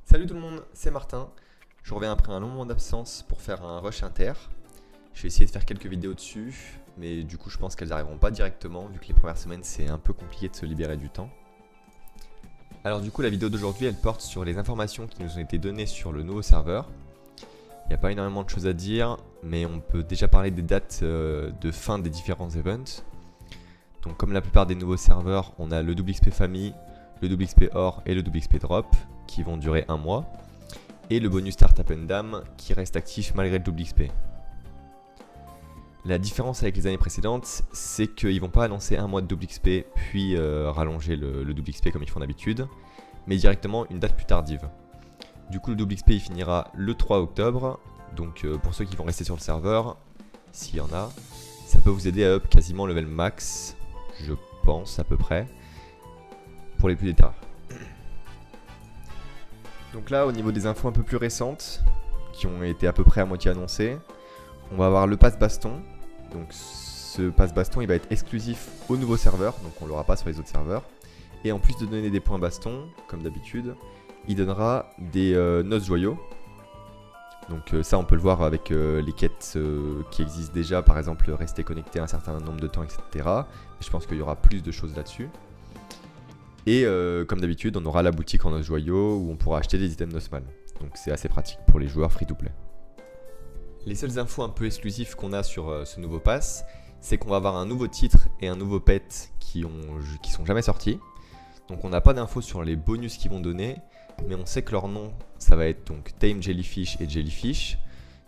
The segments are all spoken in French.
Salut tout le monde, c'est Martin. Je reviens après un long moment d'absence pour faire un rush inter. Je vais essayer de faire quelques vidéos dessus, mais du coup je pense qu'elles n'arriveront pas directement vu que les premières semaines c'est un peu compliqué de se libérer du temps. Alors du coup la vidéo d'aujourd'hui elle porte sur les informations qui nous ont été données sur le nouveau serveur. Il n'y a pas énormément de choses à dire, mais on peut déjà parler des dates de fin des différents events. Donc comme la plupart des nouveaux serveurs, on a le XP Family, le XP Or et le XP Drop qui vont durer un mois. Et le bonus Startup and Dam qui reste actif malgré le XP. La différence avec les années précédentes, c'est qu'ils vont pas annoncer un mois de XP puis rallonger le XP comme ils font d'habitude, mais directement une date plus tardive. Du coup le XP il finira le 3 octobre, donc pour ceux qui vont rester sur le serveur, s'il y en a, ça peut vous aider à up quasiment level max, je pense à peu près, pour les plus déterres. Donc là au niveau des infos un peu plus récentes, qui ont été à peu près à moitié annoncées, on va avoir le pass baston. Donc ce pass baston il va être exclusif au nouveau serveur, donc on l'aura pas sur les autres serveurs. Et en plus de donner des points baston, comme d'habitude, il donnera des noces joyaux. Donc ça on peut le voir avec les quêtes qui existent déjà, par exemple rester connecté un certain nombre de temps, etc. Et je pense qu'il y aura plus de choses là-dessus. Et comme d'habitude on aura la boutique en noces joyaux où on pourra acheter des items Nosmal. Donc c'est assez pratique pour les joueurs free to play. Les seules infos un peu exclusives qu'on a sur ce nouveau pass, c'est qu'on va avoir un nouveau titre et un nouveau pet qui sont jamais sortis. Donc on n'a pas d'infos sur les bonus qu'ils vont donner, mais on sait que leur nom, ça va être donc Tame Jellyfish et Jellyfish.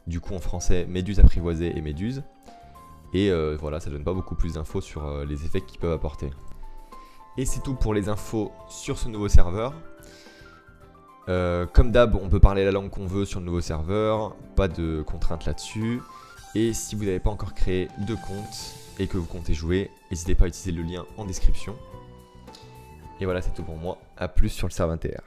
Du coup en français, Méduse apprivoisée et Méduse. Et voilà, ça donne pas beaucoup plus d'infos sur les effets qu'ils peuvent apporter. Et c'est tout pour les infos sur ce nouveau serveur. Comme d'hab, on peut parler la langue qu'on veut sur le nouveau serveur, pas de contraintes là-dessus. Et si vous n'avez pas encore créé de compte et que vous comptez jouer, n'hésitez pas à utiliser le lien en description. Et voilà, c'est tout pour moi. A plus sur le serveur inter.